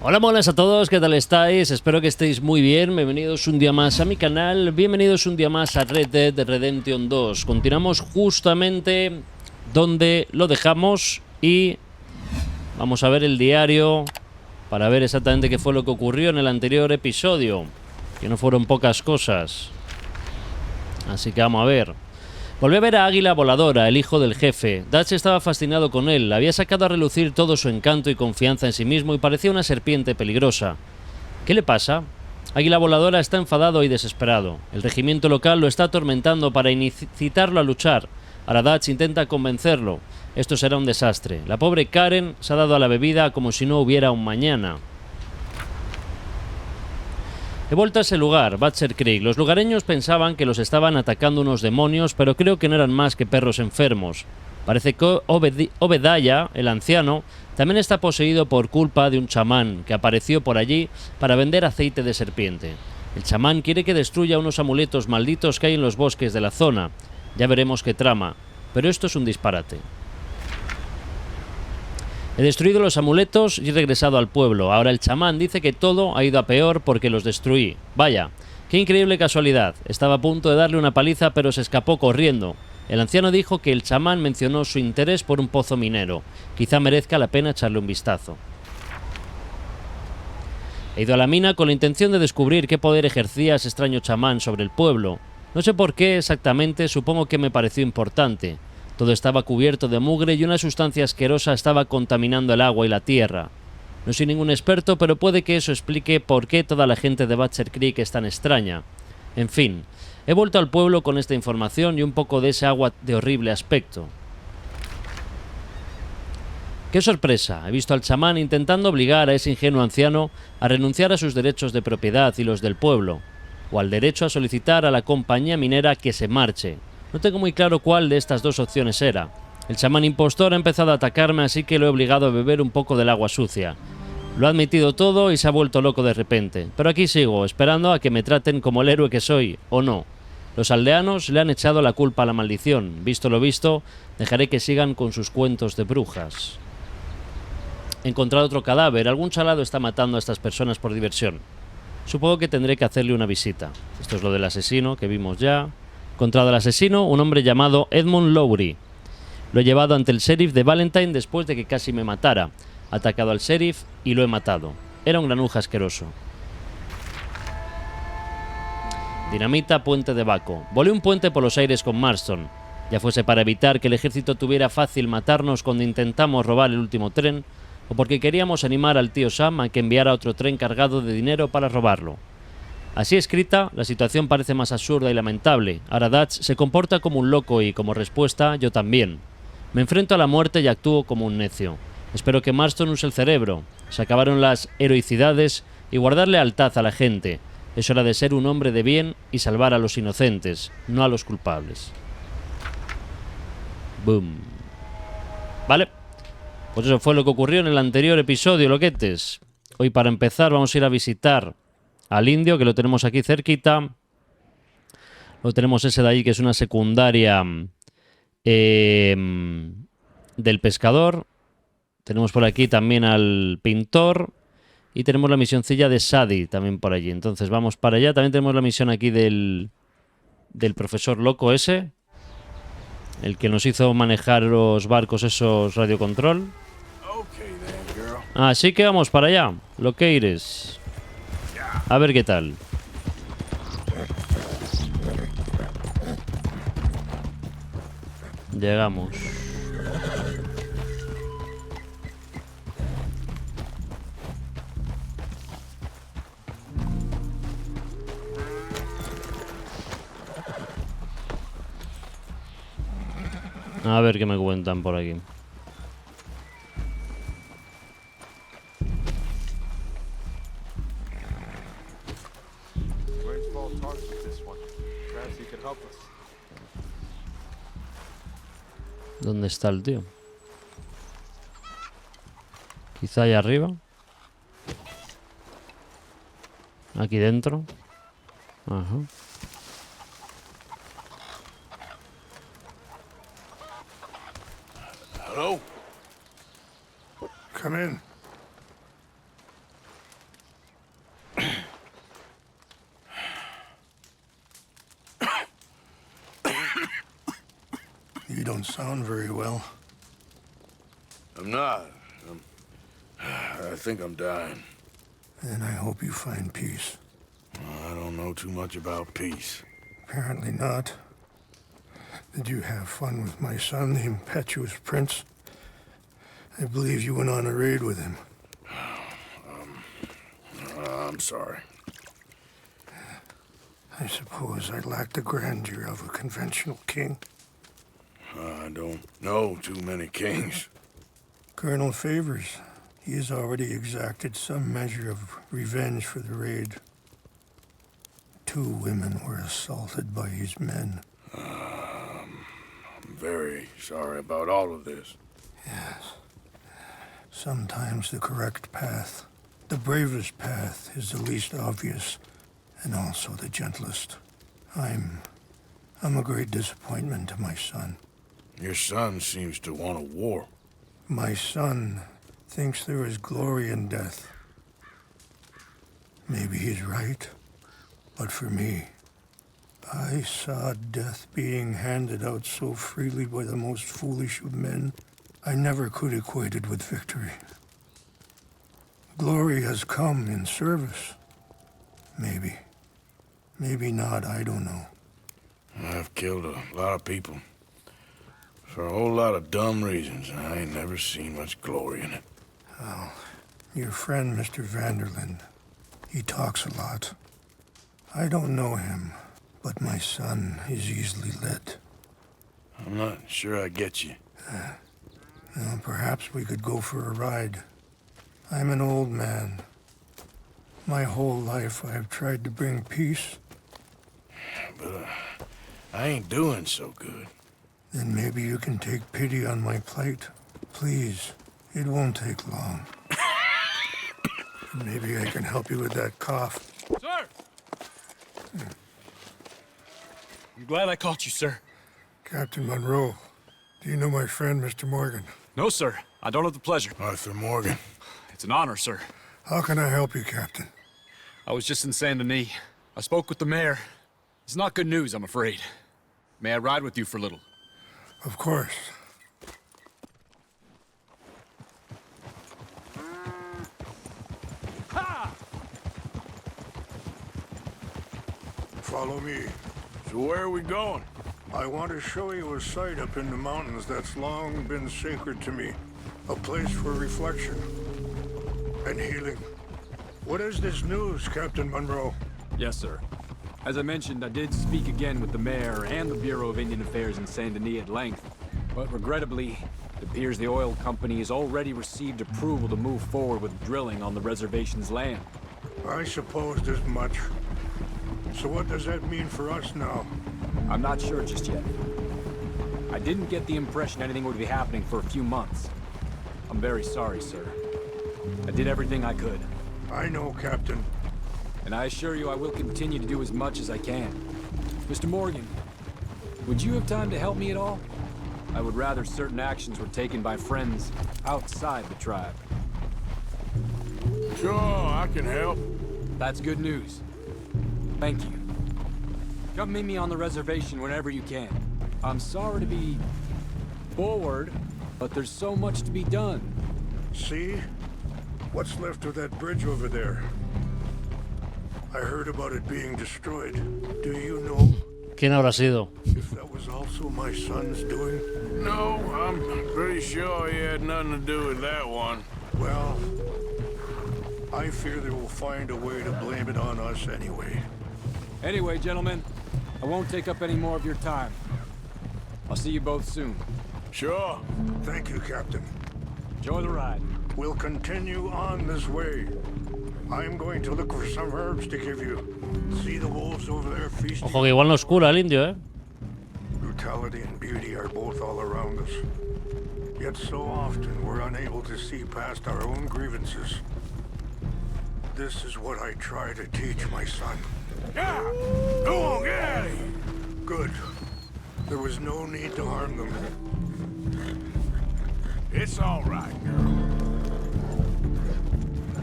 Hola, buenas a todos, ¿qué tal estáis? Espero que estéis muy bien. Bienvenidos un día más a mi canal. Bienvenidos un día más a Red Dead Redemption 2. Continuamos justamente donde lo dejamos y vamos a ver el diario para ver exactamente qué fue lo que ocurrió en el anterior episodio, que no fueron pocas cosas. Así que vamos a ver. Volví a ver a Águila Voladora, el hijo del jefe. Dutch estaba fascinado con él, había sacado a relucir todo su encanto y confianza en sí mismo y parecía una serpiente peligrosa. ¿Qué le pasa? Águila Voladora está enfadado y desesperado. El regimiento local lo está atormentando para incitarlo a luchar. Ahora Dutch intenta convencerlo. Esto será un desastre. La pobre Karen se ha dado a la bebida como si no hubiera un mañana. He vuelto a ese lugar, Butcher Creek. Los lugareños pensaban que los estaban atacando unos demonios, pero creo que no eran más que perros enfermos. Parece que Obedaya, el anciano, también está poseído por culpa de un chamán que apareció por allí para vender aceite de serpiente. El chamán quiere que destruya unos amuletos malditos que hay en los bosques de la zona. Ya veremos qué trama, pero esto es un disparate. He destruido los amuletos y he regresado al pueblo. Ahora el chamán dice que todo ha ido a peor porque los destruí. Vaya, qué increíble casualidad. Estaba a punto de darle una paliza pero se escapó corriendo. El anciano dijo que el chamán mencionó su interés por un pozo minero. Quizá merezca la pena echarle un vistazo. He ido a la mina con la intención de descubrir qué poder ejercía ese extraño chamán sobre el pueblo. No sé por qué exactamente, supongo que me pareció importante. Todo estaba cubierto de mugre y una sustancia asquerosa estaba contaminando el agua y la tierra. No soy ningún experto, pero puede que eso explique por qué toda la gente de Butcher Creek es tan extraña. En fin, he vuelto al pueblo con esta información y un poco de ese agua de horrible aspecto. ¡Qué sorpresa! He visto al chamán intentando obligar a ese ingenuo anciano a renunciar a sus derechos de propiedad y los del pueblo, o al derecho a solicitar a la compañía minera que se marche. No tengo muy claro cuál de estas dos opciones era. El chamán impostor ha empezado a atacarme, así que lo he obligado a beber un poco del agua sucia. Lo ha admitido todo y se ha vuelto loco de repente. Pero aquí sigo, esperando a que me traten como el héroe que soy, o no. Los aldeanos le han echado la culpa a la maldición. Visto lo visto, dejaré que sigan con sus cuentos de brujas. He encontrado otro cadáver. Algún chalado está matando a estas personas por diversión. Supongo que tendré que hacerle una visita. Esto es lo del asesino que vimos ya. Encontrado al asesino, un hombre llamado Edmund Lowry. Lo he llevado ante el sheriff de Valentine después de que casi me matara. He atacado al sheriff y lo he matado. Era un granuja asqueroso. Dinamita, puente de Baco. Volé un puente por los aires con Marston. Ya fuese para evitar que el ejército tuviera fácil matarnos cuando intentamos robar el último tren, o porque queríamos animar al tío Sam a que enviara otro tren cargado de dinero para robarlo. Así escrita, la situación parece más absurda y lamentable. Ahora Dutch se comporta como un loco y, como respuesta, yo también. Me enfrento a la muerte y actúo como un necio. Espero que Marston use el cerebro. Se acabaron las heroicidades y guardar lealtad a la gente. Es hora de ser un hombre de bien y salvar a los inocentes, no a los culpables. Boom. Vale. Pues eso fue lo que ocurrió en el anterior episodio, loquetes. Hoy, para empezar, vamos a ir a visitar al indio, que lo tenemos aquí cerquita. Lo tenemos ese de ahí, que es una secundaria del pescador. Tenemos por aquí también al pintor. Y tenemos la misioncilla de Sadie también por allí. Entonces vamos para allá. También tenemos la misión aquí del profesor loco ese. El que nos hizo manejar los barcos esos radiocontrol. Así que vamos para allá. Lo que eres. A ver qué tal. Llegamos. A ver qué me cuentan por aquí. ¿Dónde está el tío? Quizá allá arriba. Aquí dentro. Ajá. Hello? Come in. don't sound very well. I'm not. I think I'm dying. Then I hope you find peace. I don't know too much about peace. Apparently not. Did you have fun with my son, the impetuous prince? I believe you went on a raid with him. I'm sorry. I suppose I lack the grandeur of a conventional king. I don't know too many kings. Colonel Favors, he has already exacted some measure of revenge for the raid. 2 women were assaulted by his men. I'm very sorry about all of this. Yes. Sometimes the correct path, the bravest path, is the least obvious, and also the gentlest. I'm a great disappointment to my son. Your son seems to want a war. My son thinks there is glory in death. Maybe he's right, but for me, I saw death being handed out so freely by the most foolish of men, I never could equate it with victory. Glory has come in service. Maybe. Maybe not, I don't know. I've killed a lot of people. For a whole lot of dumb reasons. I ain't never seen much glory in it. Well, your friend, Mr. Vanderland, he talks a lot. I don't know him, but my son is easily led. I'm not sure I get you. Well, perhaps we could go for a ride. I'm an old man. My whole life I have tried to bring peace. But I ain't doing so good. Then maybe you can take pity on my plight. Please, it won't take long. Maybe I can help you with that cough. Sir! I'm glad I caught you, sir. Captain Monroe, do you know my friend, Mr. Morgan? No, sir. I don't have the pleasure. Arthur Morgan. It's an honor, sir. How can I help you, Captain? I was just in Saint Denis. I spoke with the mayor. It's not good news, I'm afraid. May I ride with you for a little? Of course. Ha! Follow me. So where are we going? I want to show you a sight up in the mountains that's long been sacred to me. A place for reflection and healing. What is this news, Captain Monroe? Yes, sir. As I mentioned, I did speak again with the mayor and the Bureau of Indian Affairs in Saint Denis at length. But regrettably, it appears the oil company has already received approval to move forward with drilling on the reservation's land. I supposed as much. So what does that mean for us now? I'm not sure just yet. I didn't get the impression anything would be happening for a few months. I'm very sorry, sir. I did everything I could. I know, Captain. And I assure you I will continue to do as much as I can. Mr. Morgan, would you have time to help me at all? I would rather certain actions were taken by friends outside the tribe. Sure, I can help. That's good news. Thank you. Come meet me on the reservation whenever you can. I'm sorry to be forward, but there's so much to be done. See? What's left of that bridge over there? I heard about it being destroyed. Do you know ¿Quién habrá sido? if that was also my son's doing? No, I'm pretty sure he had nothing to do with that one. Well, I fear they will find a way to blame it on us anyway. Anyway, gentlemen, I won't take up any more of your time. I'll see you both soon. Sure. Thank you, Captain. Enjoy the ride. We'll continue on this way. I'm going to look for some herbs to give you. See the wolves over there feasting? Ojo que igual nos cura el indio, ¿eh? Brutality and beauty are both all around us. Yet so often we're unable to see past our own grievances. This is what I try to teach my son. Yeah! Go on, get out of here! Good. There was no need to harm them. It's all right, girl.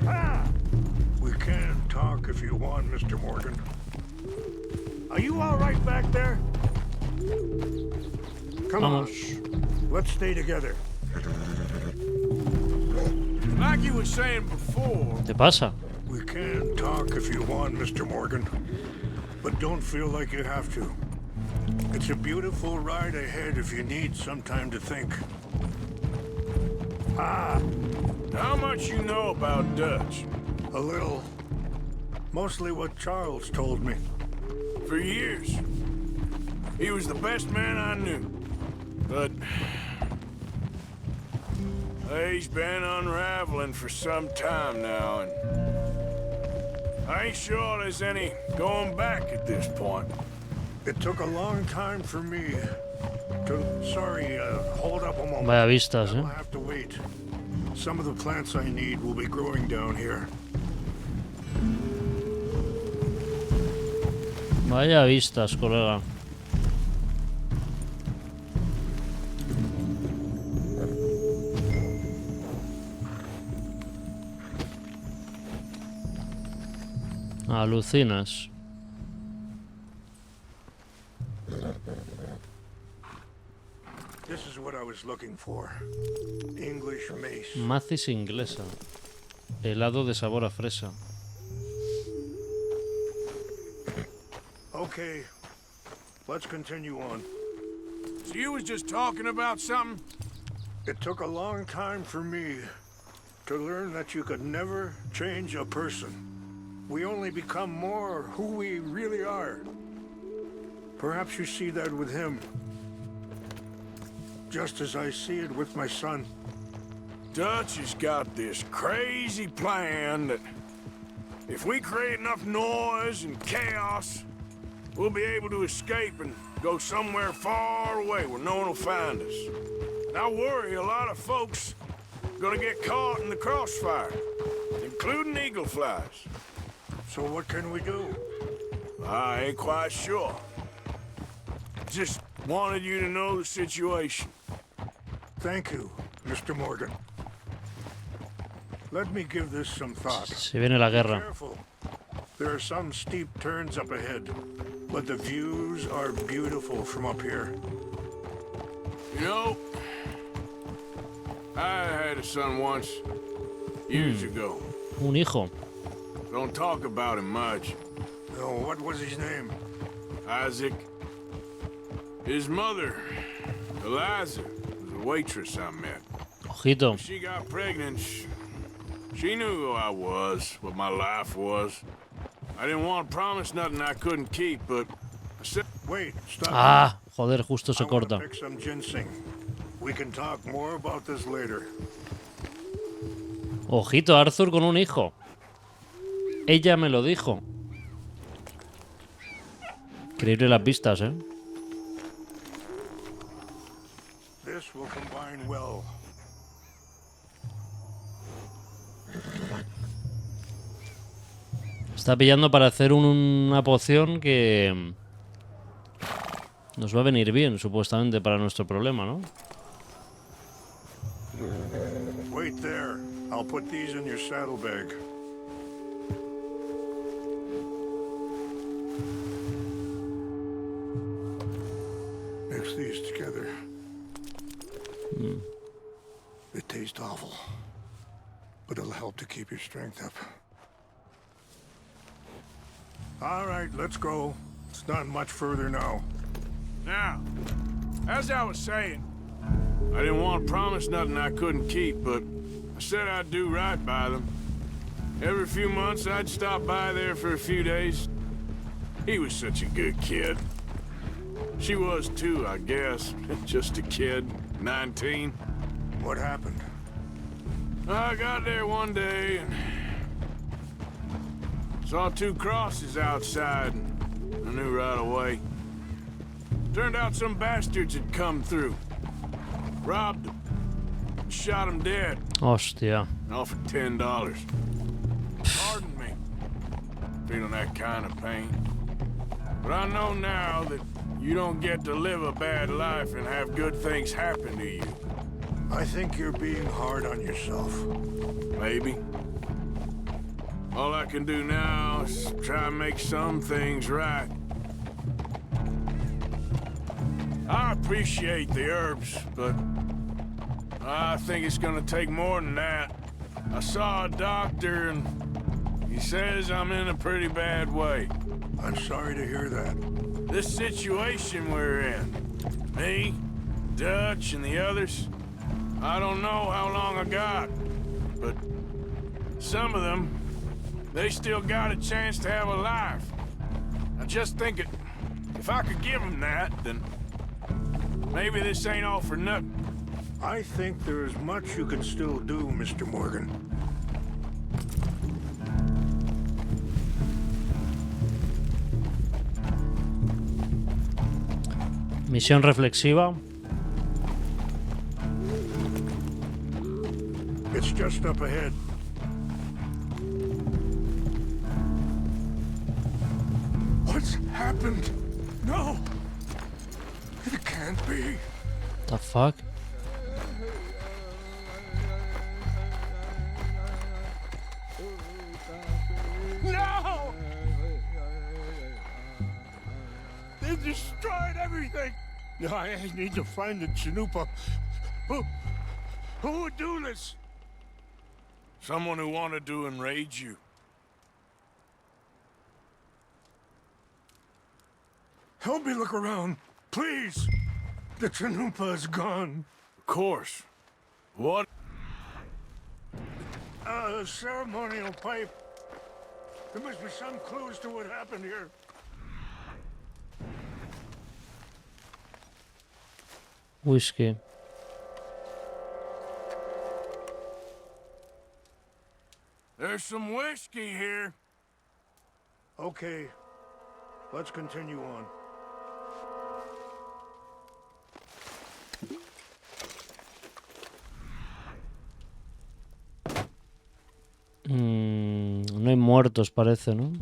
Ah! We can talk if you want, Mr. Morgan. Are you all right back there? Come on. Let's stay together. Like you were saying before, ¿Qué pasa? We can talk if you want, Mr. Morgan. But don't feel like you have to. It's a beautiful ride ahead if you need some time to think. how much you know about Dutch? A little. Mostly what Charles told me. For years. He was the best man I knew. But he's been unraveling for some time now, and I ain't sure there's any going back at this point. It took a long time for me to... Sorry, hold up a moment. Vaya vistas, I'll have to wait. Some of the plants I need will be growing down here. Vaya vistas, colega. Alucinas. This is what I was looking for. English mace. Macis inglesa. Helado de sabor a fresa. Okay, let's continue on. So you was just talking about something? It took a long time for me to learn that you could never change a person. We only become more who we really are. Perhaps you see that with him. Just as I see it with my son. Dutch has got this crazy plan that if we create enough noise and chaos, we'll be able to escape and go somewhere far away where no one will find us. And I worry a lot of folks are gonna get caught in the crossfire, including eagle flies. So what can we do? I ain't quite sure. Just wanted you to know the situation. Thank you, Mr. Morgan. Let me give this some thought. Se viene la guerra. Careful. There are some steep turns up ahead, but the views are beautiful from up here. You know, I had a son once, years ago. Un hijo. Don't talk about him much. No, what was his name? Isaac. His mother, Eliza, was a waitress I met. Ojito. When she got pregnant, she knew who I was, what my life was. I didn't want to promise nothing I couldn't keep, but I said... Wait, stop. Ah, joder, justo se I want to corta. pick some ginseng. We can talk more about this later. Ojito, Arthur con un hijo. Ella me lo dijo. Increíble las vistas, ¿eh? This will combine well. Está pillando para hacer una poción que nos va a venir bien, supuestamente, para nuestro problema, ¿no? Wait there. I'll put these in your saddlebag. Mix these together. They taste awful, but it'll help to keep your strength up. All right, let's go. It's not much further now. Now, as I was saying, I didn't want to promise nothing I couldn't keep, but I said I'd do right by them. Every few months, I'd stop by there for a few days. He was such a good kid. She was too, I guess. Just a kid, 19. What happened? I got there one day and saw two crosses outside, and I knew right away. Turned out some bastards had come through. Robbed him. Shot him dead. Hostia. And offered $10. Pardon me. Feeling that kind of pain. But I know now that you don't get to live a bad life and have good things happen to you. I think you're being hard on yourself. Maybe. All I can do now is try and make some things right. I appreciate the herbs, but I think it's gonna take more than that. I saw a doctor and he says I'm in a pretty bad way. I'm sorry to hear that. This situation we're in, me, Dutch, and the others, I don't know how long I got, but some of them, they still got a chance to have a life. I just think if I could give them that, then maybe this ain't all for nothing. I think there is much you can still do, Mr. Morgan. Misión reflexiva. It's just up ahead. What's happened? No! It can't be. The fuck? No! They destroyed everything! I need to find the Chanupa. Who would do this? Someone who wanted to enrage you. Help me look around, please. The Chanupa is gone. Of course. What? A ceremonial pipe. There must be some clues to what happened here. Whiskey. There's some whiskey here. Okay, let's continue on. No hay muertos, parece, ¿no?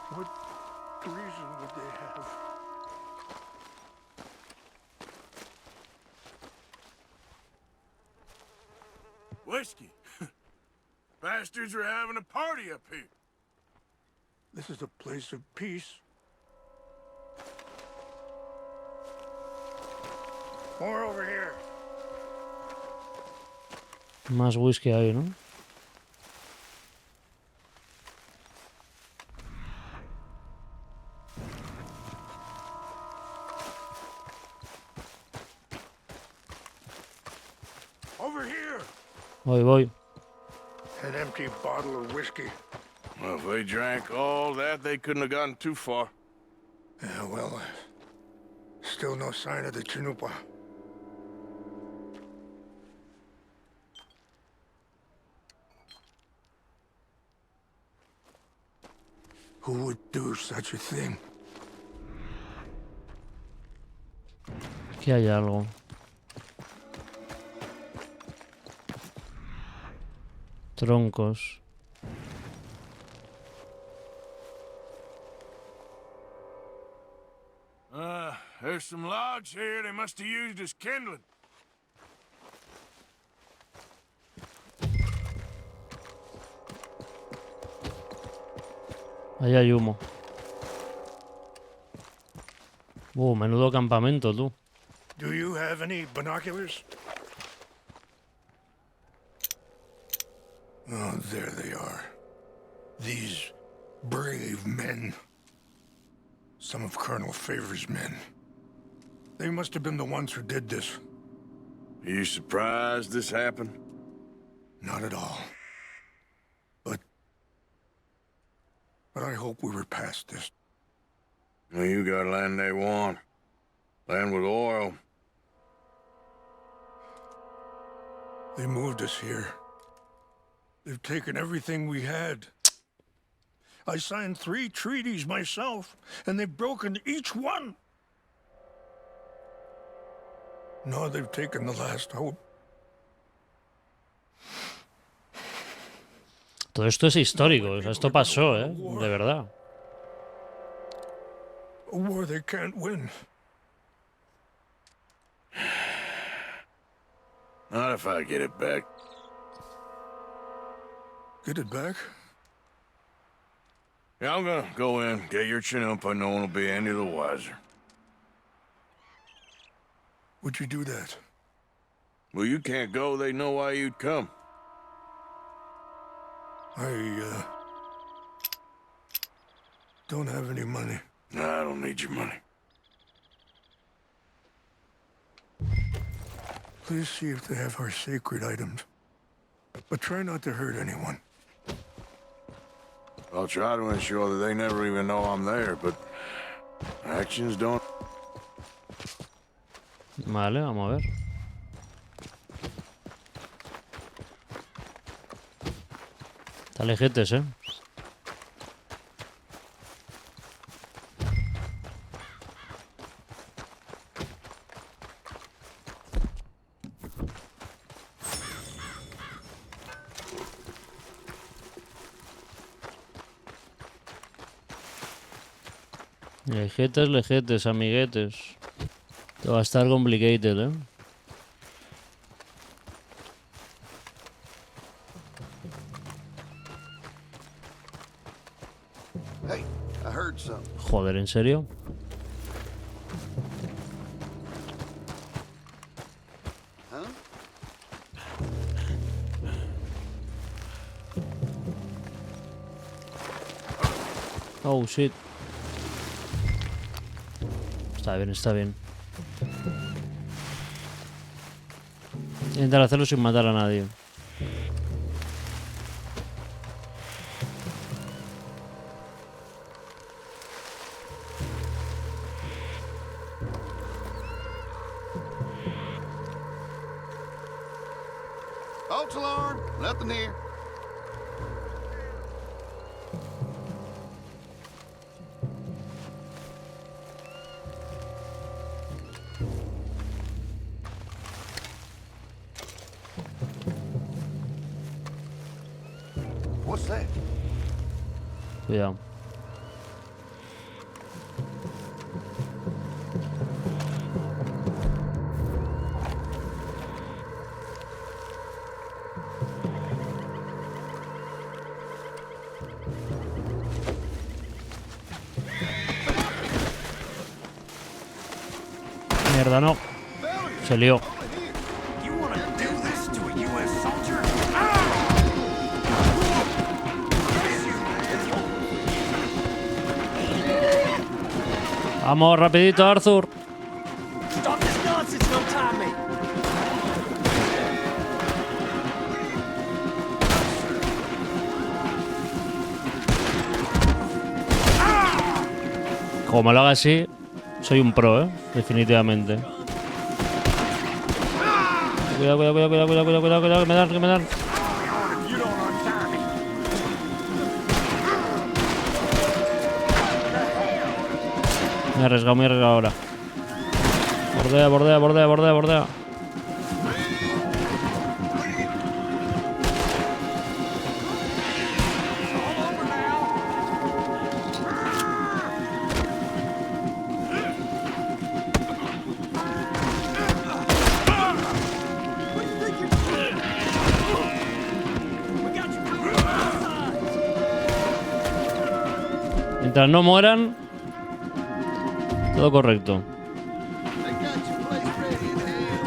What reason would they have? Whiskey. Bastards are having a party up here. This is a place of peace. More over here. Más whisky ahí, ¿no? Over here. Voy. An empty bottle of whiskey. Well, if they drank all that, they couldn't have gotten too far. Yeah, well, still no sign of the Chanupa. Who would do such a thing? Aquí hay algo. Troncos. There's some logs here they must have used as kindling. Ahí hay humo. Menudo campamento, tú. Do you have any binoculars? Oh, there they are. These brave men. Some of Colonel Favor's men. They must have been the ones who did this. Are you surprised this happened? Not at all. But I hope we were past this. Well, you got land they want. Land with oil. They moved us here. They've taken everything we had. I signed 3 treaties myself, and they've broken each one. Now they've taken the last hope. Todo esto es histórico, o sea, esto pasó, de verdad. A war they can't win. Not if I get it back. Get it back? Yeah, I'm gonna go in, get your chinampa, no one will be any the wiser. Would you do that? Well, you can't go, they know why you'd come. I don't have any money. Nah, I don't need your money. Please see if they have our sacred items. But try not to hurt anyone. I'll try to ensure that they never even know I'm there, but actions don't... Vale, vamos a ver. Está lejetes, ¿eh? Lejetes, lejetes, amiguetes. Esto va a estar complicated, ¿eh? Hey, I heard something. Joder, ¿en serio? Huh? Oh, shit. Está bien, está bien. Intentar hacerlo sin matar a nadie. False alarm. Nothing here. What's that? Cuidado. Mierda, no. Se lió. You wanna do this to a U.S. soldier? Vamos, rapidito, Arthur. Stop this nonsense, no time, mate. Como me lo haga así, soy un pro, definitivamente. Cuidado, cuidado, cuidado, cuidado, cuidado, cuidado, cuidado, que me dan. Me he arriesgado ahora. Bordea, bordea, bordea, bordea, bordea. Mientras no mueran, todo correcto. They got your place ready in hell.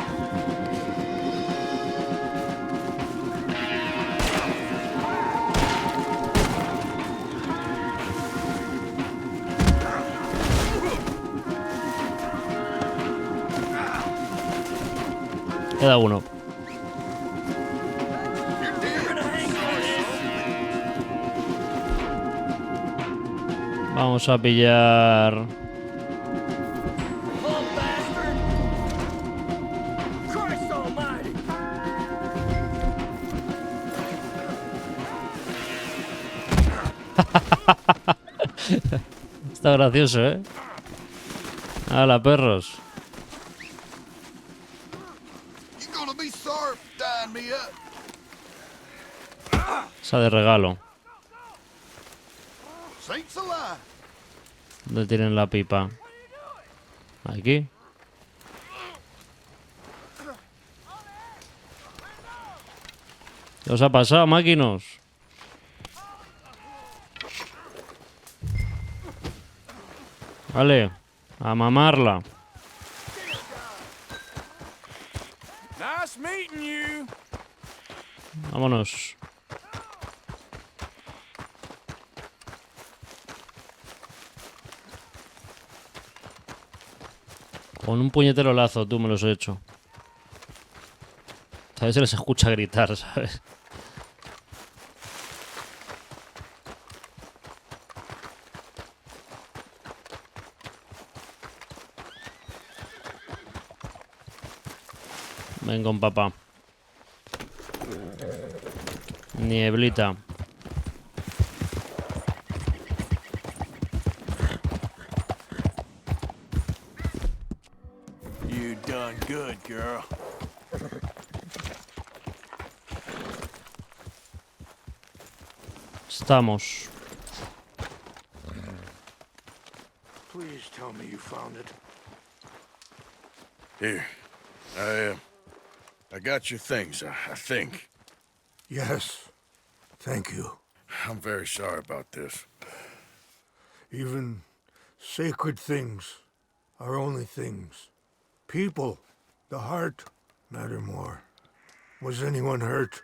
Queda uno. Vamos a pillar... Está gracioso, ¿eh? ¡Hala, perros! You gonna be sorry for tying me up. Esa de regalo. Saints alive. ¿Dónde tienen la pipa? Aquí. ¿Qué os ha pasado, máquinos? Vale, a mamarla. Nice meeting you. Vámonos. Con un puñetero lazo, tú me los he hecho. A veces se les escucha gritar, ¿sabes? Ven con papá. Nieblita. You done good, girl. Estamos. Please tell me you found it. Here, I got your things, I think. Yes. Thank you. I'm very sorry about this. Even sacred things are only things. People, the heart, matter more. Was anyone hurt?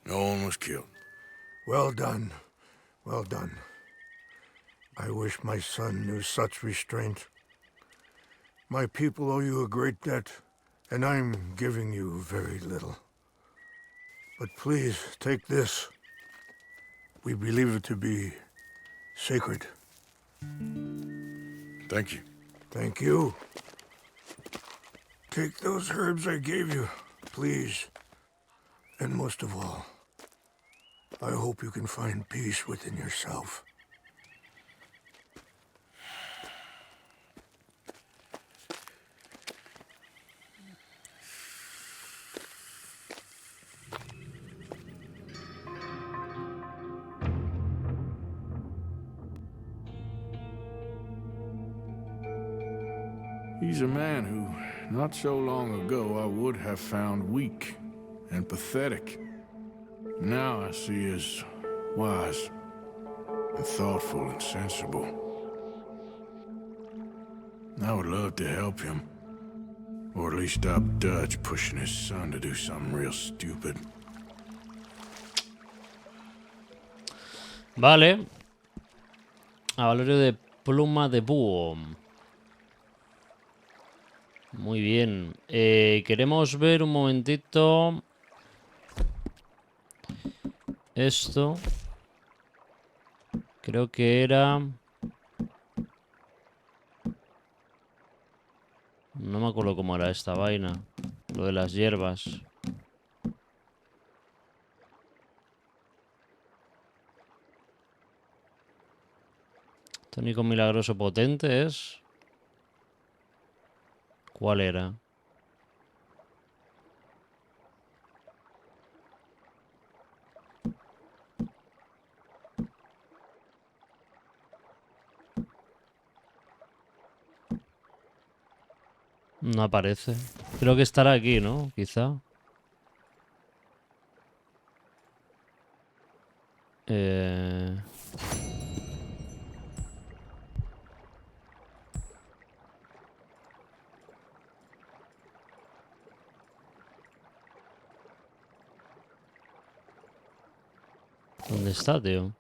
No one was killed. Well done. Well done. I wish my son knew such restraint. My people owe you a great debt, and I'm giving you very little. But please, take this. We believe it to be sacred. Thank you. Thank you. Take those herbs I gave you, please. And most of all, I hope you can find peace within yourself. He's a man who, not so long ago, I would have found weak and pathetic. Now I see as wise and thoughtful and sensible. I would love to help him, or at least stop Dutch pushing his son to do something real stupid. Vale. A Valerio de pluma de búho. Muy bien. Queremos ver un momentito esto. Creo que era... No me acuerdo cómo era esta vaina. Lo de las hierbas. Tónico milagroso potente es... ¿Cuál era? No aparece. Creo que estará aquí, ¿no? Quizá. ¿Dónde está, tío?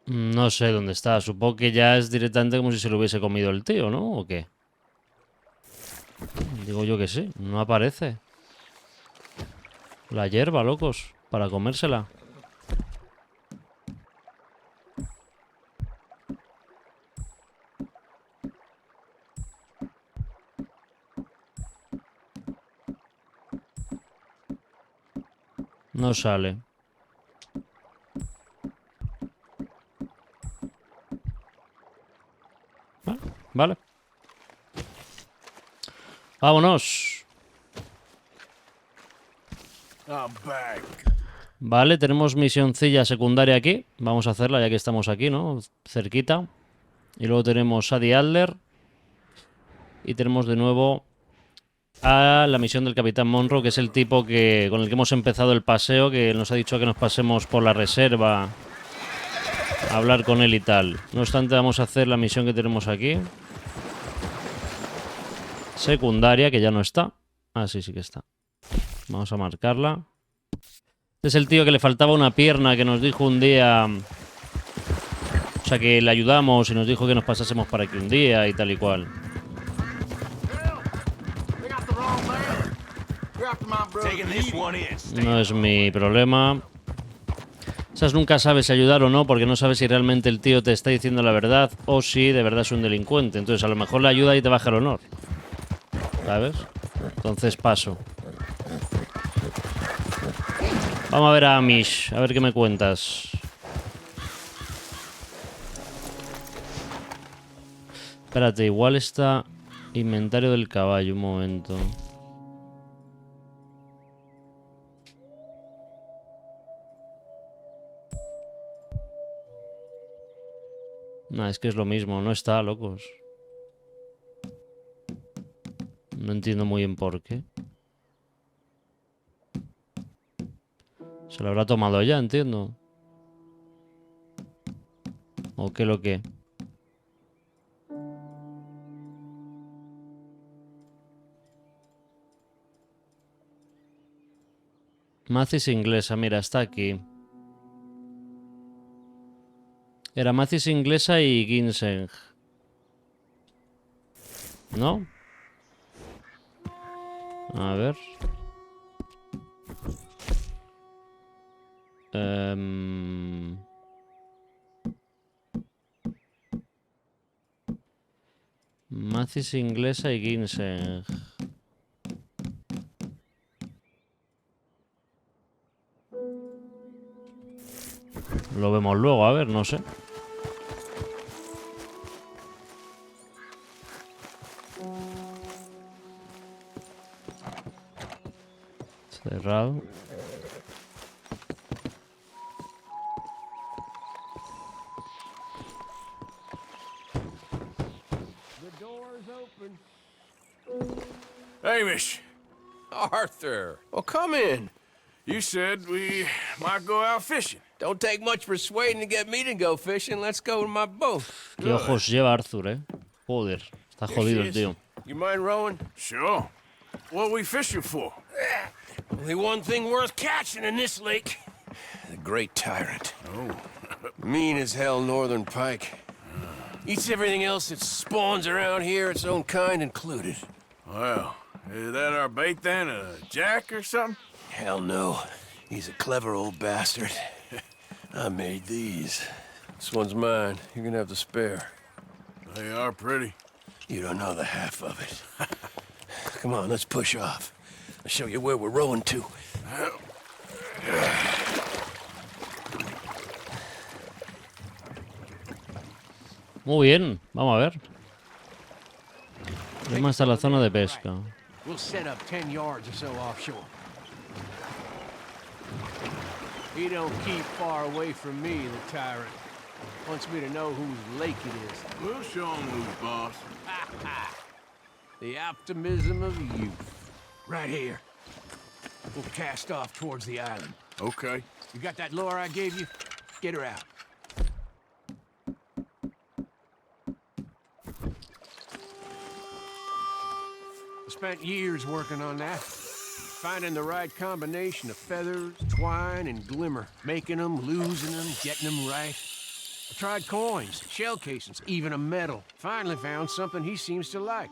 No sé dónde está. Supongo que ya es directamente como si se lo hubiese comido el tío, ¿no? ¿O qué? Digo yo que sí. No aparece. La hierba, locos. Para comérsela. No sale. Vale. Vámonos. I'm back. Vale, tenemos misioncilla secundaria aquí. Vamos a hacerla ya que estamos aquí, ¿no? Cerquita. Y luego tenemos Sadie Adler. Y tenemos de nuevo a la misión del Capitán Monroe, que es el tipo con el que hemos empezado el paseo, que nos ha dicho que nos pasemos por la reserva a hablar con él y tal. No obstante, vamos a hacer la misión que tenemos aquí. Secundaria, que ya no está. Ah, sí, sí que está. Vamos a marcarla. Este es el tío que le faltaba una pierna, que nos dijo un día... O sea, que le ayudamos y nos dijo que nos pasásemos para aquí un día y tal y cual. No es mi problema. Esas nunca sabes si ayudar o no, porque no sabes si realmente el tío te está diciendo la verdad o si de verdad es un delincuente. Entonces a lo mejor le ayuda y te baja el honor, ¿sabes? Entonces paso. Vamos a ver a Amish, a ver qué me cuentas. Espérate, igual está inventario del caballo, un momento. Nah, es que es lo mismo, no está, locos. No entiendo muy bien por qué. Se lo habrá tomado ya, entiendo. ¿O qué lo que? Macis inglesa, mira, está aquí. Era Macis inglesa y ginseng. ¿No? A ver. Macis inglesa y ginseng. Lo vemos luego, a ver, no sé. Cerrado. Hamish, Arthur, well, come in. you said we might go out fishing. Don't take much persuading to get me to go fishing. Let's go to my boat. Qué ojos lleva Arthur, Joder, está jodido el tío. You mind rowing? Sure. What are we fishing for? Only one thing worth catching in this lake. The Great Tyrant. Oh. Mean as hell northern pike. Eats everything else that spawns around here, its own kind included. Well, is that our bait then? A jack or something? Hell no. He's a clever old bastard. I made these. This one's mine. You're gonna have to spare. They are pretty. You don't know the half of it. Come on, let's push off. I'll show you where we're rowing to. Muy bien, vamos a ver. Vamos hasta la zona de pesca. We'll set up 10 yards or so offshore. He don't keep far away from me, the tyrant. Wants me to know whose lake it is. We'll show him who's boss. The optimism of youth. Right here. We'll cast off towards the island. Okay. You got that lure I gave you? Get her out. I spent years working on that. Finding the right combination of feathers, twine, and glimmer. Making them, losing them, getting them right. I tried coins, shell casings, even a medal. Finally found something he seems to like.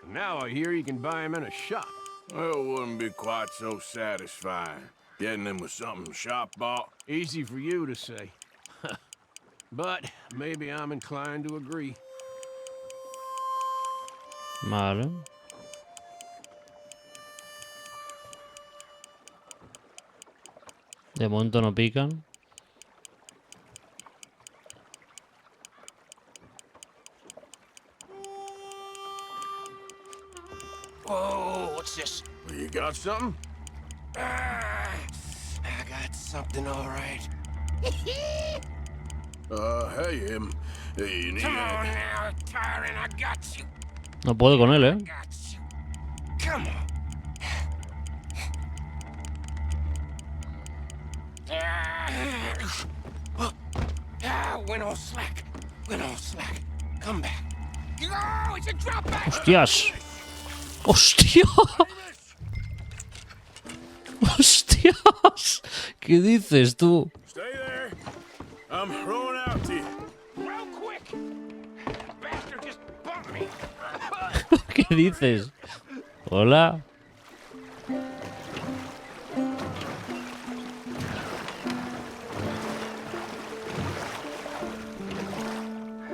And now I hear you can buy him in a shop. Well, it wouldn't be quite so satisfying. Getting him with something shop bought. Easy for you to say. But maybe I'm inclined to agree. Vale. De momento no pican. Whoa, what's this? Well, you got something? I got something all right. Hey, you need Come on now, tyrant, I got you. No puedo con él, Got you. Come on. Went all slack. Went all slack. Come back. Oh, it's a drop back. ¡Hostias! ¡Hostia! ¡Hostias! ¿Qué dices tú? Stay there. I'm throwing out to you. Real quick. Bastard just bumped me. ¿Qué dices? Hola.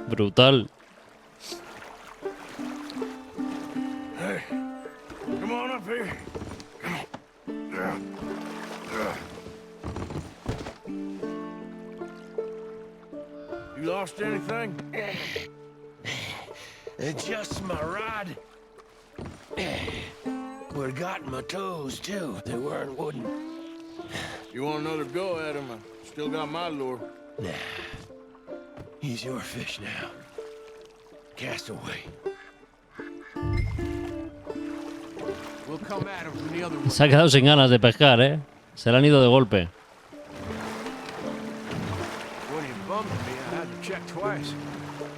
Brutal. Hey, come on up here. You lost anything? Just my rod. Would've gotten my toes, too. They weren't wooden. You want another go at him? I still got my lure. Nah. He's your fish now. Cast away. We'll come at him from the other way. Se ha quedado sin ganas de pescar, ¿eh? Se le han ido de golpe. When he bumped me, I had to check twice.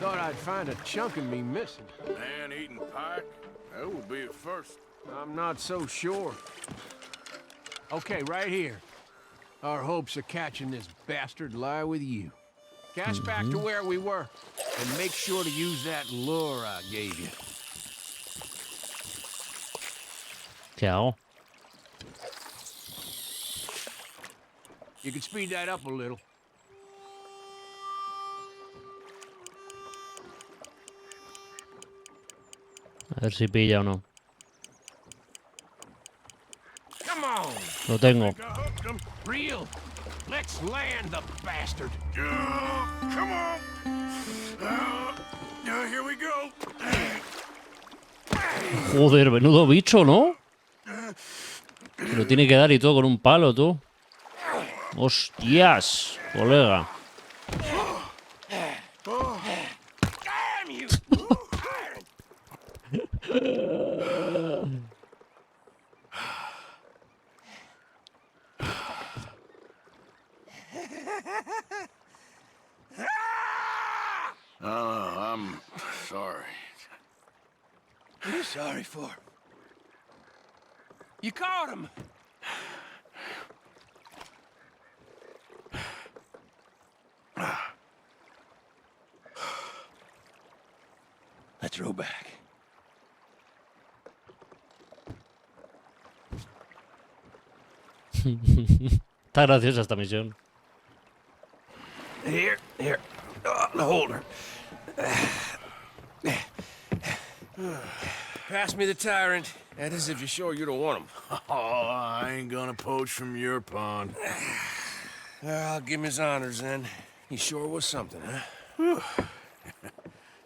Thought I'd find a chunk of me missing. Man eating pike? That would be a first. I'm not so sure. Okay, right here. Our hopes of catching this bastard lie with you. Cast back to where we were, and make sure to use that lure I gave you. ¿Qué hago? You can speed that up a little. A ver si pilla o no. Come on! Lo tengo. I hooked him. Reel! Let's land the bastard! Come on. Here we go. Joder, menudo bicho, ¿no? Lo tiene que dar y todo con un palo, tú. ¡Hostias, colega! Damn you! I'm sorry. What are you sorry for? You caught him! Let's row back. Está graciosa esta misión. Here. The holder. Pass me the tyrant. That is if you're sure you don't want him. Oh, I ain't gonna poach from your pond. I'll give him his honors then. He sure was something, huh?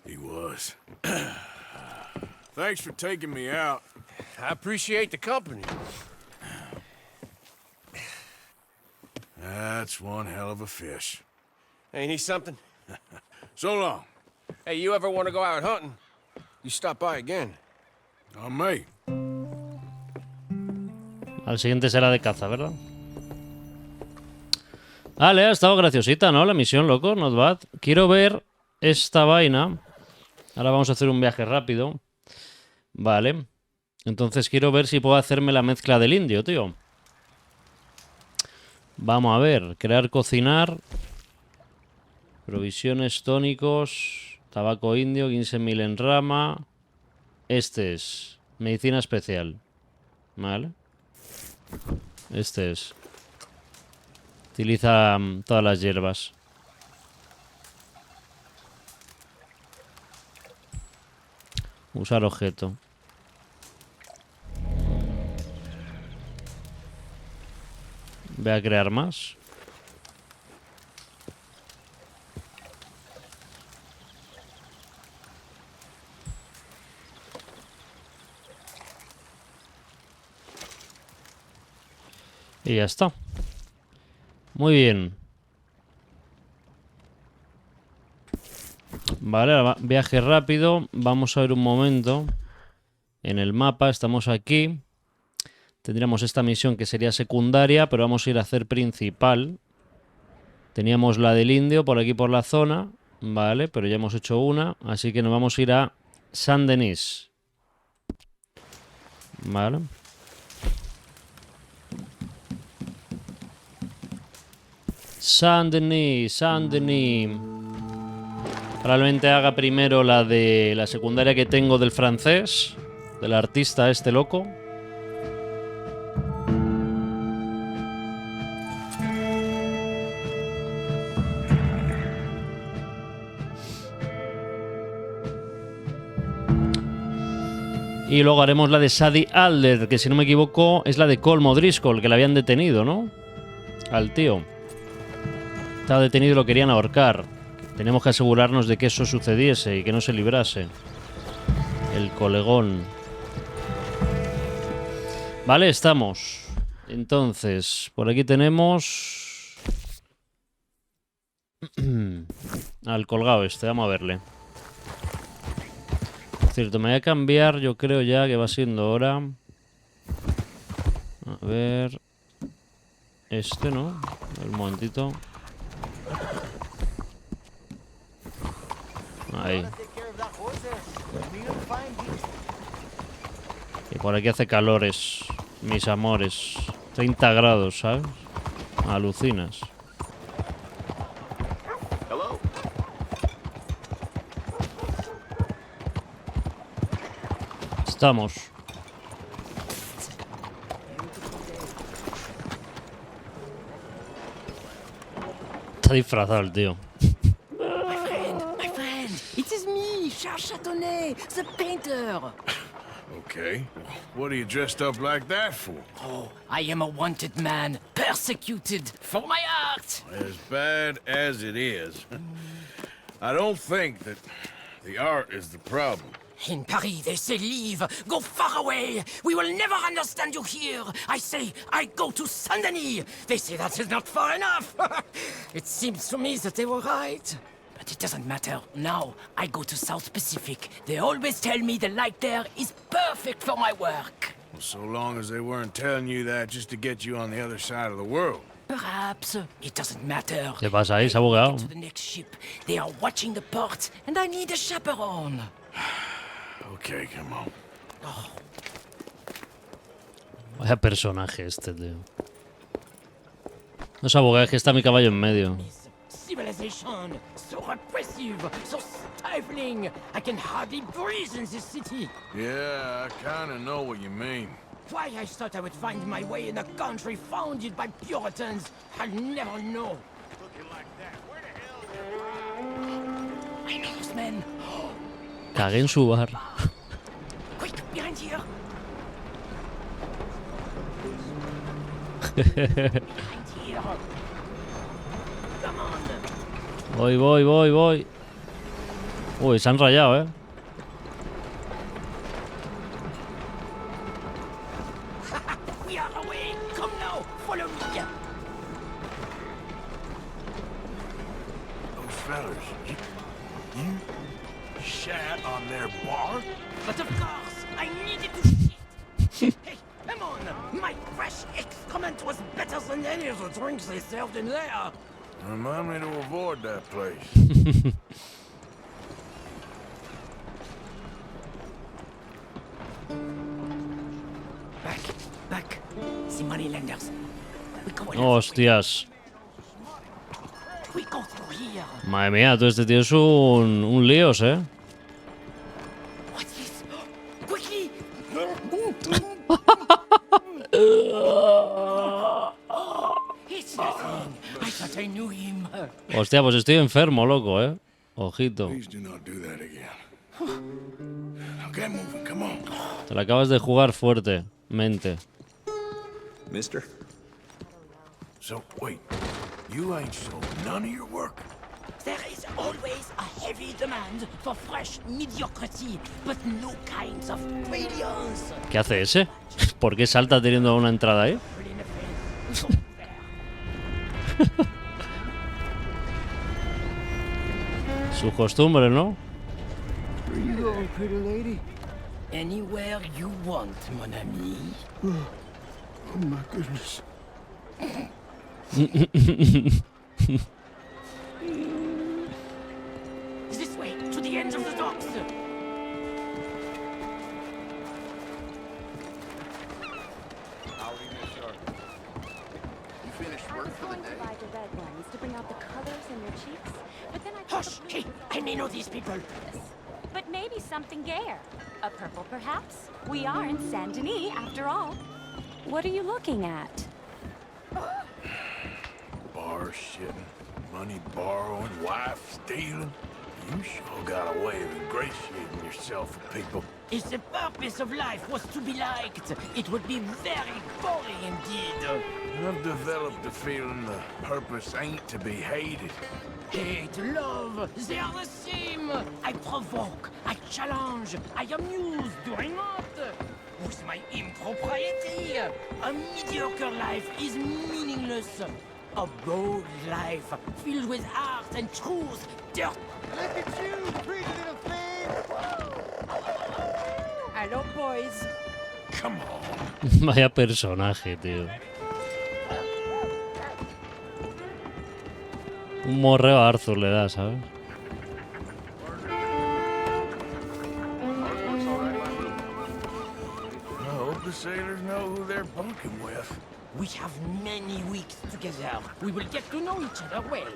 He was. Thanks for taking me out. I appreciate the company. That's one hell of a fish. Ain't he something? So long. Hey, you ever want to go out hunting? You stop by again. On me. Al siguiente será de caza, ¿verdad? Vale, ha estado graciosita, ¿no? La misión, loco, not bad. Quiero ver esta vaina. Ahora vamos a hacer un viaje rápido. Vale. Entonces quiero ver si puedo hacerme la mezcla del indio, tío. Vamos a ver. Crear, cocinar. Provisiones, tónicos. Tabaco indio, 15.000 en rama. Este es medicina especial. Vale. Este es. Utiliza todas las hierbas. Usar objeto. Voy a crear más. Y ya está. Muy bien. Vale, ahora viaje rápido. Vamos a ver un momento. en el mapa, estamos aquí. Tendríamos esta misión que sería secundaria, pero vamos a ir a hacer principal. Teníamos la del indio por aquí por la zona, vale, pero ya hemos hecho una, así que nos vamos a ir a Saint-Denis. Vale. Saint-Denis. Probablemente haga primero la de la secundaria que tengo del francés, del artista este loco. Y luego haremos la de Sadie Alder, que si no me equivoco es la de Colm Driscoll, que la habían detenido, ¿no? Al tío. Estaba detenido y lo querían ahorcar. Tenemos que asegurarnos de que eso sucediese y que no se librase. El colegón. Vale, estamos. Entonces, por aquí tenemos... al colgado este, vamos a verle. Cierto, me voy a cambiar, yo creo ya que va siendo hora. A ver... este, ¿no? Un momentito. Ahí. Y por aquí hace calores, mis amores. 30 grados, ¿sabes? Alucinas. Estamos. Está disfrazado el tío. My friend, it is me, Charles Chatonnet, the painter. Okay. What are you dressed up like that for? Oh, I am a wanted man, persecuted for my art. As bad as it is, I don't think that the art is the problem. In Paris, they say leave, go far away. We will never understand you here. I say, I go to Saint-Denis. They say that is not far enough. It seems to me that they were right. But it doesn't matter. Now, I go to South Pacific. They always tell me the light there is perfect for my work. Well, so long as they weren't telling you that just to get you on the other side of the world. Perhaps. It doesn't matter. ¿Qué pasa ahí? Se ha bugado. To the next ship. They are watching the port, and I need a chaperone. Okay, come on. Vaya personaje este, tío. No se aboga, es que está mi caballo en medio. Civilization, so repressive, so stifling. I can hardly breathe in this city. Yeah, I kind of know what you mean. Why I thought I would find my way in a country founded by Puritans, I'll never know. I know those men. Cagué en su bar. Quick, behind here. Behind here. Come on. Voy. Uy, se han rayado, ¿eh? We are away. Come now, follow me. Those fellas, you shat on their bar? But of course, I needed to shit. Hey, come on. My fresh excrement was better than any of the drinks they served in there. Remind me to avoid that place. Back. The moneylenders. We go Hostias. We go through here. Madre mía, todo este tío es un líos, ¿eh? What's this? Quickly! It's nothing. I thought I knew him. Hostia, pues estoy enfermo, loco, ¿eh? Ojito. Please do not do that again. Now get moving, come on. Te la acabas de jugar fuertemente. Mister? So, wait. You ain't sold none of your work? There is always a heavy demand for fresh mediocrity, but no kinds of brilliance. ¿Qué hace ese? ¿Por qué salta teniendo una entrada ahí? Su costumbre, ¿no? Anywhere you want, mon ami. Oh my goodness. This way, to the end of the docks. You finished work for the day? Buy the red ones to bring out the colors in your cheeks, but then I Hush! Hey, I may know these people. But maybe something gayer. A purple, perhaps? We are in Saint Denis, after all. What are you looking at? Bar shitting, money borrowing, wife stealing. You sure got a way of ingratiating yourself with people. If the purpose of life was to be liked, it would be very boring indeed. I've developed the feeling the purpose ain't to be hated. Hate, love, they are the same. I provoke, I challenge, I amuse, do I not? With my impropriety, a mediocre life is meaningless. A bold life, filled with art and truth, dirt. Look at you, pretty little thing! Hello, boys. Come on. Vaya personaje, tío. Un morreo a Arthur le da, ¿sabes? I hope the sailors know who they're bunking with. We have many weeks together. We will get to know each other well.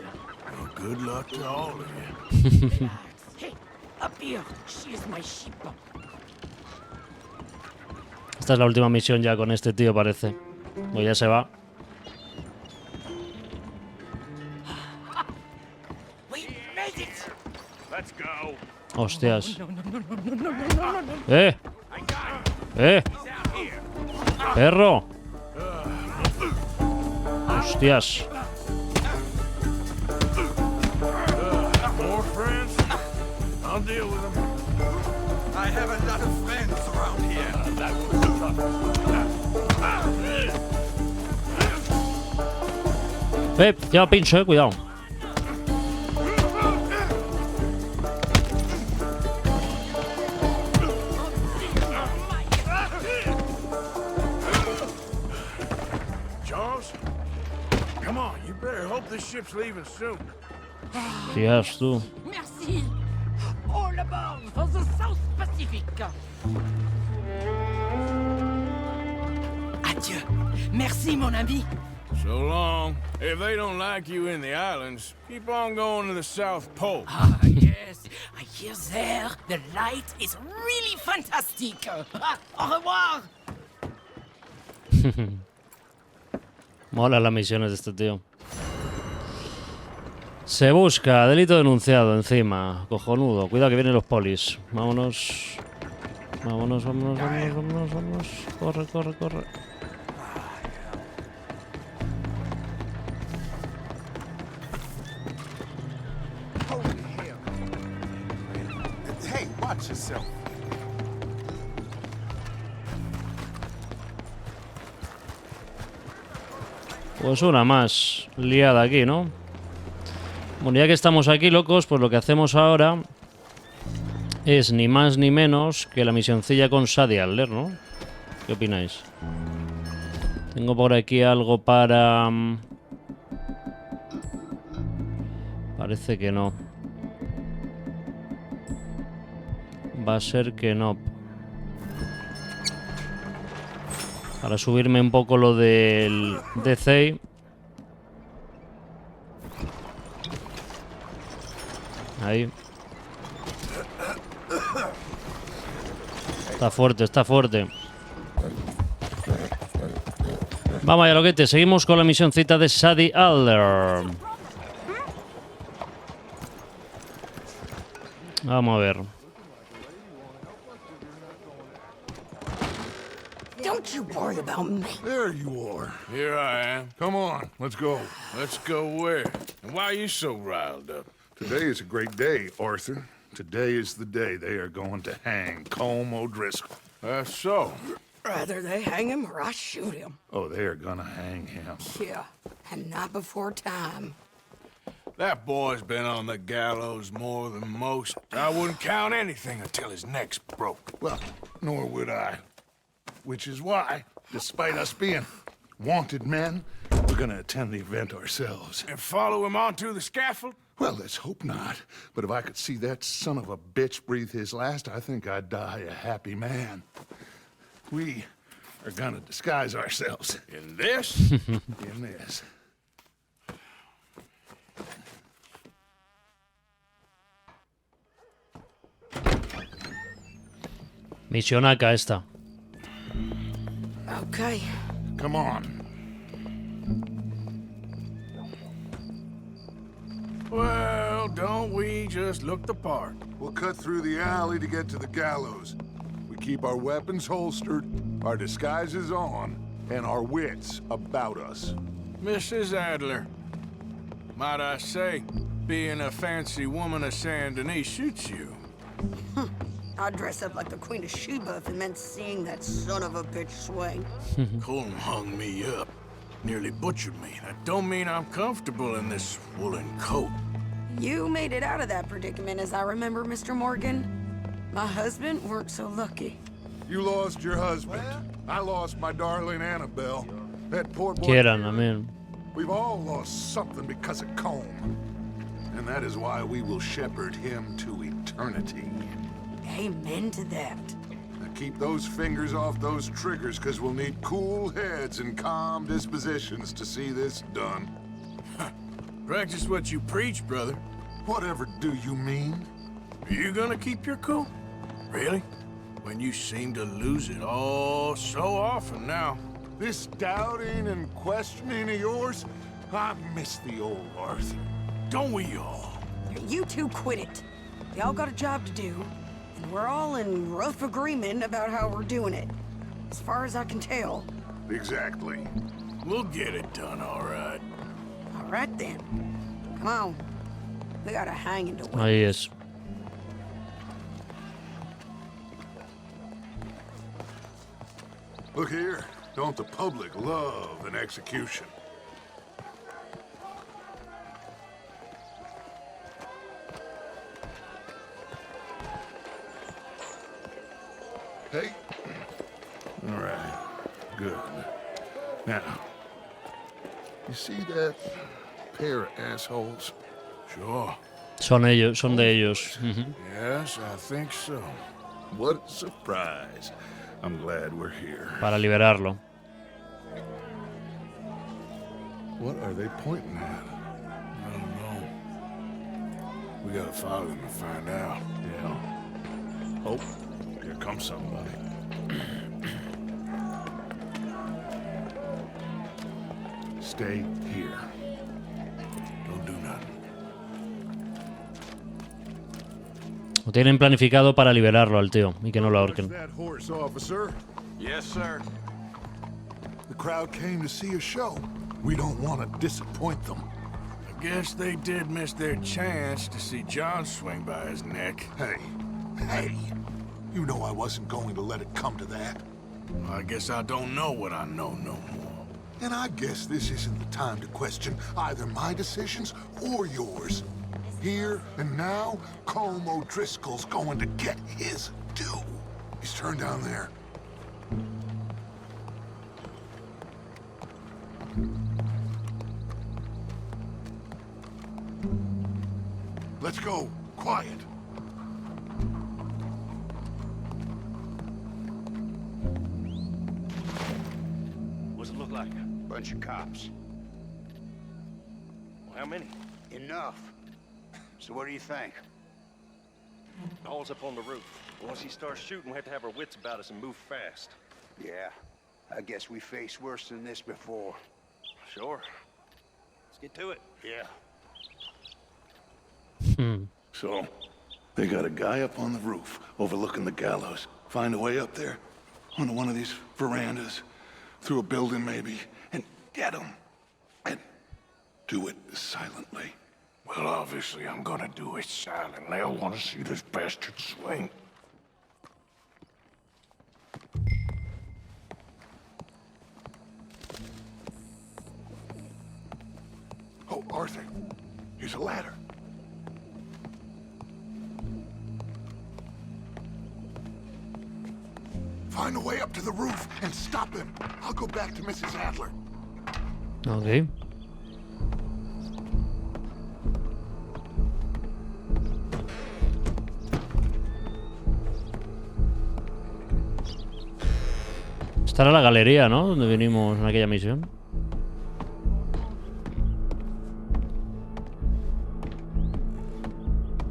Well, good luck to all of you. Relax. Hey, up here. She is my ship. Esta es la última misión ya con este tío, parece. Pues ya se va. We made it. Let's go. Hostias. No. Perro. Hostias. More friends? I'll deal with them. I have a lot of friends around here. That was tough. Lleva pincho, cuidado. Charles? Come on, you better hope this ship's leaving soon. Hostias, tú. Merci. All aboard for the South Pacific. Adieu. Merci, mon ami. So long. If they don't like you in the islands, keep on going to the South Pole. Ah, yes. I hear there the light is really fantastic. Au revoir. Mola las misiones de este tío. Se busca, delito denunciado encima. Cojonudo. Cuidado que vienen los polis. Vámonos. Vámonos. Corre. Holy hell. Hey, watch yourself. Pues una más liada aquí, ¿no? Bueno, ya que estamos aquí, locos, pues lo que hacemos ahora es ni más ni menos que la misioncilla con Sadie Adler, ¿no? ¿Qué opináis? Tengo por aquí algo para... Parece que no. Va a ser que no. Para subirme un poco lo del DC. Ahí. Está fuerte. Vamos allá, loquete. Seguimos con la misioncita de Sadie Adler. Vamos a ver. Don't you worry about me. There you are. Here I am. Come on, let's go. Let's go where? And why are you so riled up? Today is a great day, Arthur. Today is the day they are going to hang Colm O'Driscoll. That's so. Rather they hang him or I shoot him. Oh, they are gonna hang him. Yeah, and not before time. That boy's been on the gallows more than most. I wouldn't count anything until his neck's broke. Well, nor would I. Which is why, despite us being wanted men, we're gonna attend the event ourselves. And follow him onto the scaffold? Well, let's hope not. But if I could see that son of a bitch breathe his last, I think I'd die a happy man. We are gonna disguise ourselves. In this? In this. Misionaca esta. Okay. Come on. Well, don't we just look the part? We'll cut through the alley to get to the gallows. We keep our weapons holstered, our disguises on, and our wits about us. Mrs. Adler, might I say, being a fancy woman of Saint Denis suits you. I'd dress up like the Queen of Sheba if it meant seeing that son of a bitch swing. Colm hung me up. Nearly butchered me. That don't mean I'm comfortable in this woolen coat. You made it out of that predicament, as I remember, Mr. Morgan. My husband weren't so lucky. You lost your husband. I lost my darling Annabelle. That poor boy. Quieran, amén. We've all lost something because of Colm. And that is why we will shepherd him to eternity. Amen to that. Now keep those fingers off those triggers, because we'll need cool heads and calm dispositions to see this done. Practice what you preach, brother. Whatever do you mean? Are you gonna keep your cool? Really? When you seem to lose it all so often now. This doubting and questioning of yours, I miss the old Arthur. Don't we all? You two quit it. Y'all got a job to do, and we're all in rough agreement about how we're doing it. As far as I can tell. Exactly. We'll get it done, all right. All right, then. Come on. We got a hanging to wait. Ahí es. Look here. Don't the public love an execution? Hey. All right. Good. Now, you see that pair of assholes? Sure. Son ellos, son de ellos. Yes, I think so. What a surprise. I'm glad we're here. Para liberarlo. What are they pointing at? I don't know. We gotta follow them and find out. Yeah. Oh, here comes somebody. Stay here. Don't do nothing. Lo tienen planificado para liberarlo al tío y que no lo ahorquen. That horse, officer. Yes, sir. The crowd came to see a show. We don't want to disappoint them. I guess they did miss their chance to see John swing by his neck. Hey, you know I wasn't going to let it come to that. I guess I don't know what I know no more. And I guess this isn't the time to question either my decisions or yours. Here and now, Colm O'Driscoll's going to get his due. He's turned down there. Let's go. Quiet. What's it look like? Bunch of cops. Well, how many? Enough. So what do you think? The hole's up on the roof. Once he starts shooting, we have to have our wits about us and move fast. Yeah, I guess we faced worse than this before. Sure. Let's get to it. Yeah. So, they got a guy up on the roof overlooking the gallows. Find a way up there, onto one of these verandas, through a building maybe, and get him. And do it silently. Well, obviously I'm gonna do it silently. I want to see this bastard swing. Oh, Arthur, Here's a ladder. Find a way up to the roof and stop him. I'll go back to Mrs. Adler. Ok. Esta era la galería, ¿no? Donde vinimos en aquella misión.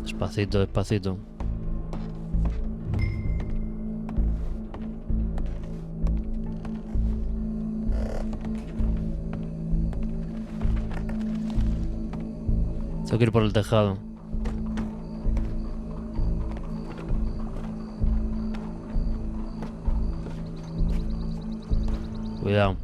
Despacito, despacito. Tengo que ir por el tejado. Cuidado.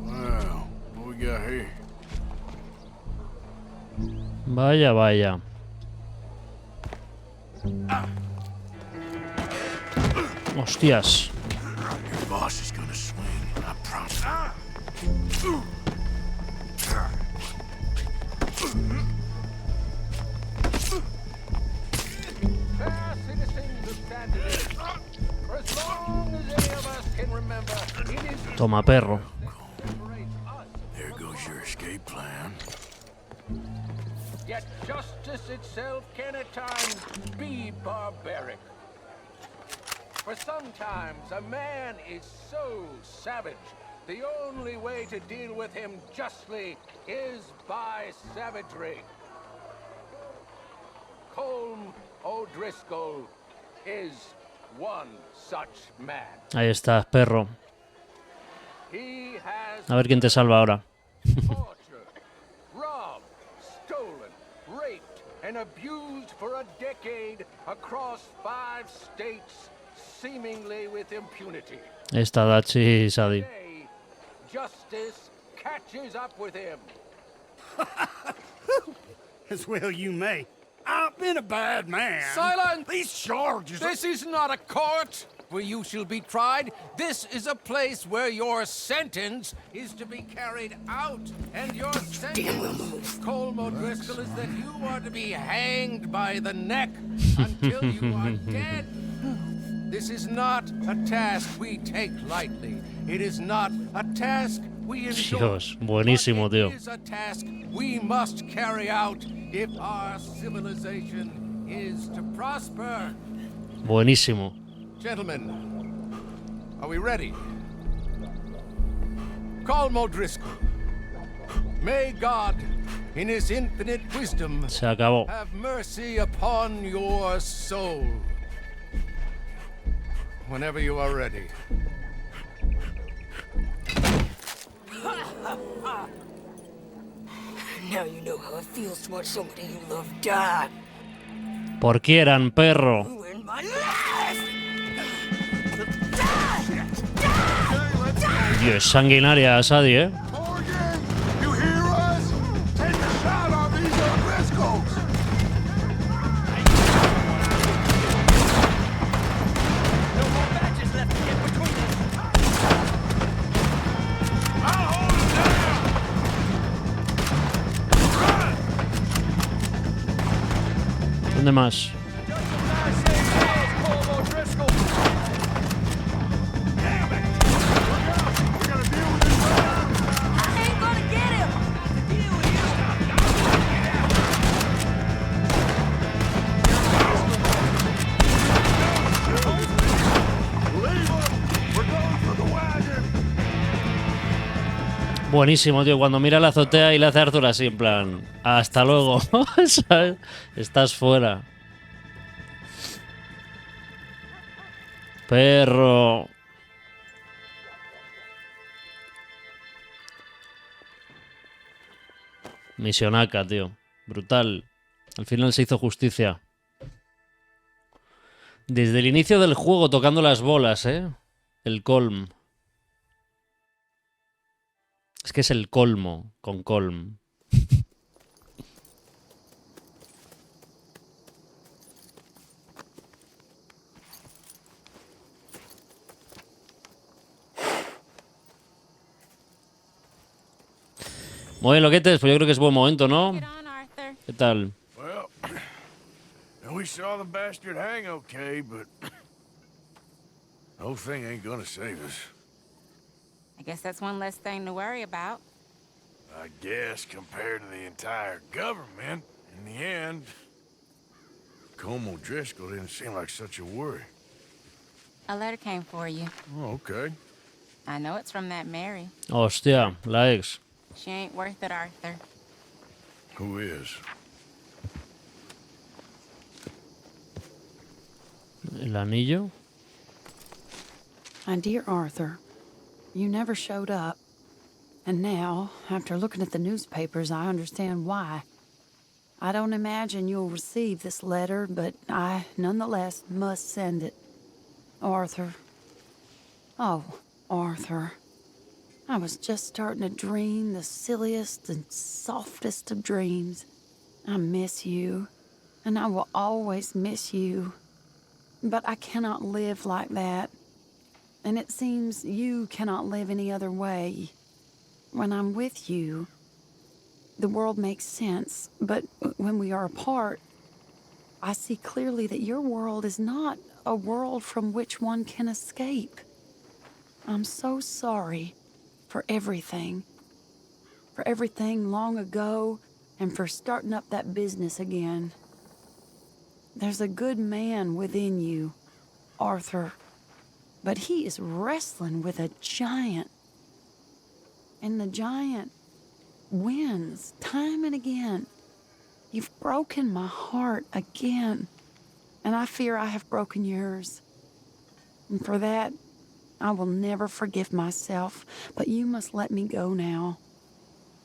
Wow, what we got here? Vaya, vaya. Hostias. Your boss is gonna swing, I promise. Fair citizens of Sandinist, for as long as any of us can remember, it is Toma, perro. There goes your escape plan. yet justice itself can at times be barbaric. For sometimes a man is so savage, the only way to deal with him justly is by savagery. Colm O'Driscoll is one such man. Ahí estás, perro. He has A ver quién te salva ahora. tortured, robbed, stolen, raped, and abused for a decade across 5 states, seemingly with impunity. Esta Dachi Sadi. Today, justice catches up with him. As well you may. I've been a bad man. Silence! These charges... This is not a court where you shall be tried. This is a place where your sentence is to be carried out. And your sentence, Colm O'Driscoll, is that you are to be hanged by the neck until you are dead. This is not a task we take lightly. It is not a task we endure. Dios, buenísimo, tío. It is a task we must carry out if our civilization is to prosper. Buenísimo. Gentlemen, are we ready? Colm O'Driscoll, may God, in his infinite wisdom, Se acabó. have mercy upon your soul. Whenever you are ready. Now you know how it feels to watch somebody you love die. Por quieran, perro. Ruin my life! Dios, sanguinaria, Sadi, ¿eh? You hear us? Take a shot on these O'Driscolls. No more matches left to get between us. I'll hold him down! ¿Dónde más? Buenísimo, tío. Cuando mira la azotea y le hace a Arthur así, en plan, hasta luego. ¿Sabes? Estás fuera. Perro. Misionaca, tío. Brutal. Al final se hizo justicia. Desde el inicio del juego tocando las bolas, ¿eh? El colm. Es que es el colmo, con colm. Muy bien, loquetes, pues yo creo que es buen momento, ¿no? ¿Qué tal? Well, we saw the bastard hang okay, but the whole thing ain't gonna save us. I guess that's one less thing to worry about. I guess compared to the entire government, in the end, Como Driscoll didn't seem like such a worry. A letter came for you. Oh, okay. I know it's from that Mary. Hostia, la ex. She ain't worth it, Arthur. Who is? El anillo. My dear Arthur, you never showed up. And now, after looking at the newspapers, I understand why. I don't imagine you'll receive this letter, but I, nonetheless, must send it. Arthur. Oh, Arthur. I was just starting to dream the silliest and softest of dreams. I miss you, and I will always miss you. But I cannot live like that. And it seems you cannot live any other way. When I'm with you, the world makes sense, but when we are apart, I see clearly that your world is not a world from which one can escape. I'm so sorry for everything long ago, and for starting up that business again. There's a good man within you, Arthur, but he is wrestling with a giant. And the giant wins time and again. You've broken my heart again, and I fear I have broken yours. And for that, I will never forgive myself, but you must let me go now.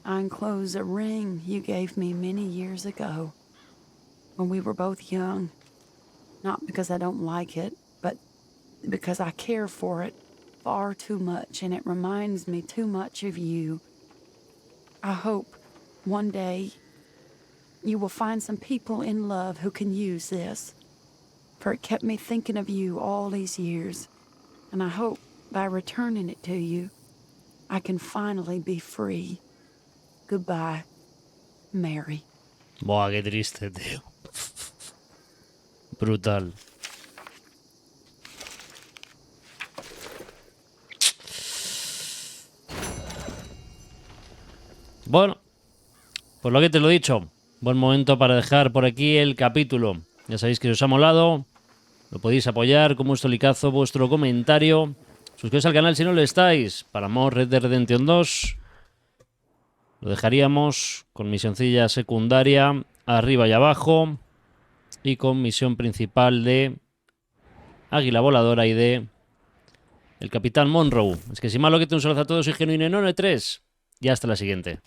I enclose a ring you gave me many years ago, when we were both young. Not because I don't like it, but because I care for it far too much, and it reminds me too much of you. I hope one day you will find some people in love who can use this, for it kept me thinking of you all these years, and I hope by returning it to you, I can finally be free. Goodbye, Mary. Buah, qué triste, tío. Brutal. Bueno, pues lo que te lo he dicho, buen momento para dejar por aquí el capítulo. Ya sabéis que si os ha molado, lo podéis apoyar con vuestro likeazo, vuestro comentario. Suscribiros al canal si no lo estáis. Para más Red Dead Redemption 2 lo dejaríamos con misioncilla secundaria arriba y abajo, y con misión principal de Águila Voladora y de el Capitán Monroe. Es que sin más, lo que te un saludo a todos, soy Genuine 93 y hasta la siguiente.